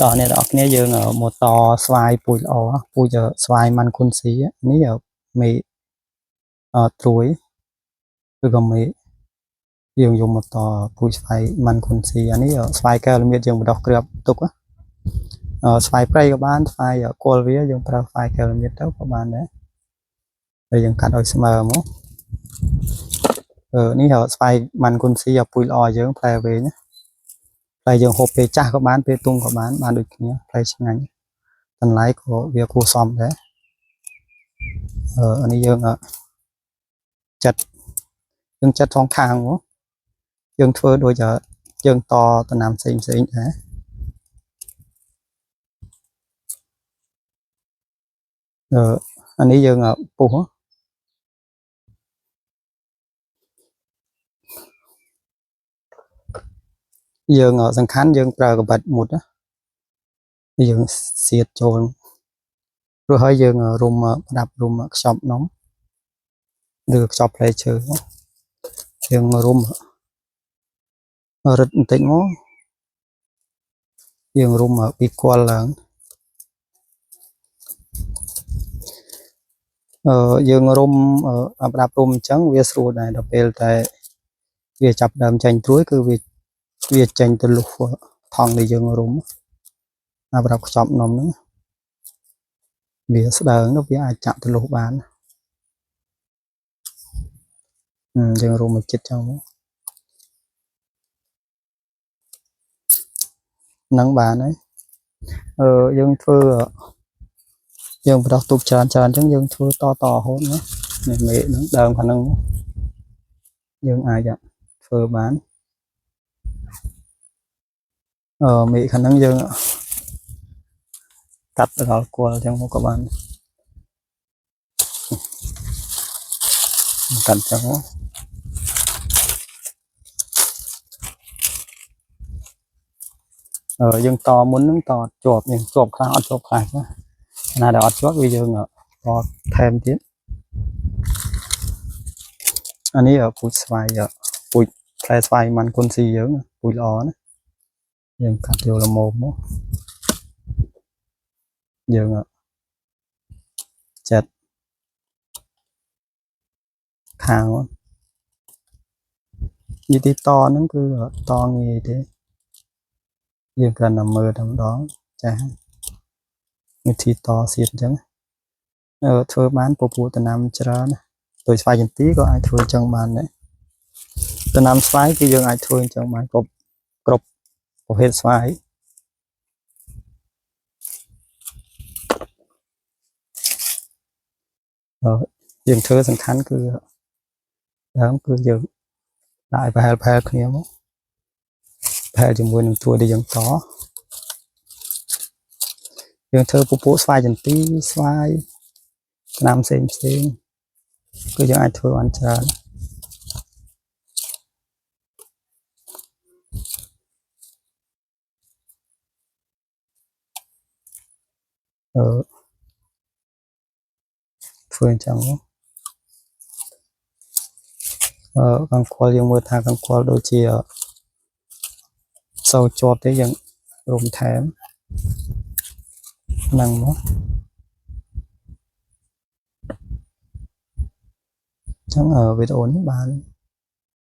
ตอนนี้ดอกนี้យើងមកតស្វាយពូជល្អពូជស្វាយម៉ាន់គុនស៊ីនេះមេត្រួយឬក៏មេយើងយកមកតពូជស្វាយម៉ាន់គុនស៊ីអានេះស្វាយកែវល្មៀតយើងបដោះគ្រាប់ទុកស្វាយព្រៃក៏បានស្វាយគល់វាយើងប្រើស្វាយកែវល្មៀតទៅក៏បានដែរហើយយើងកាត់ឲ្យស្មើមកនេះស្វាយម៉ាន់គុនស៊ីពូជល្អយើងផ្លែវែងផ្លែយើងហូបពេលចាស់ក៏បានពេលទុំក៏បានដូចគ្នាផ្លែឆ្ងាញ់តម្លៃក៏វាគួរសមដែរអានេះយើងចាត់ថងខាងមកយើងធ្វើដូចយើងតតំណាំផ្សេងដែរអានេះយើងពុះយើងសំខាន់យើងប្រើកបិតមុតយើងសៀតចូលព្រោះហើយយើងរុំផ្ដាប់រុំខ្ចប់នំឬខ្ចប់ផ្លែឈើយើងរុំរឹតបន្តិចមកយើងរុំពីគល់ឡើងយើងរុំផ្ដាប់រុំអញ្ចឹងវាស្រួលដែរដល់ពេលតែវាចាប់ដើមចាញ់ត្រួយគឺវាចេញទៅលុះថង់ដែលយើងរុំប្រាប់ខ្ចប់នំហ្នឹងវាស្ដើងទៅវាអាចចាក់ទៅលុះបានយើងរុំមកចិត្តចឹងមកនឹងបានហើយយើងធ្វើយើងបដោះទុកច្រើនអញ្ចឹងយើងធ្វើតរហូតណានេះមេហ្នឹងដើមខាងហ្នឹងយើងអាចធ្វើបានមេខាងហ្នឹងយើងកាត់ដល់គល់អញ្ចឹងមកក៏បានកាត់អញ្ចឹងយើងតមុនហ្នឹងតជាប់យើងជាប់ខ្លះអត់ជាប់ខ្លះណាដែលអត់ជាប់វាយើងតថែមទៀតអានេះពូជស្វាយពូជផ្លែស្វាយម៉ាន់គុនស៊ីយើងពូជល្អណាយើងកាត់យកល្មមមកយើងចាត់ខាងនិយាយតហ្នឹងគឺតងាយទេយើងគ្រាន់តែមើលតែម្ដងចាស់វិធីតសៀតអញ្ចឹងធ្វើបានពពុះតំណាំច្រើនដោយស្វាយចន្ទីក៏អាចធ្វើអញ្ចឹងបានដែរតំណាំស្វាយគឺយើងអាចធ្វើអញ្ចឹងបានគ្រប់ប្រភេទស្វាយយើងធ្វើសំខាន់គឺដើមគឺយើងដាក់ឲ្យប្រហែលគ្នាមកប្រហែលជាមួយនឹងទួដែលយើងតយើងធ្វើពពុះស្វាយចន្ទីស្វាយតំណាំផ្សេងគឺយើងអាចធ្វើបានច្រើនធ្វើអញ្ចឹងកង្កល់យើងមើលថាកង្កល់ដូចជាសូវជាប់ទេយើងរុំថែមហ្នឹងមកអញ្ចឹងវីដេអូនេះបាន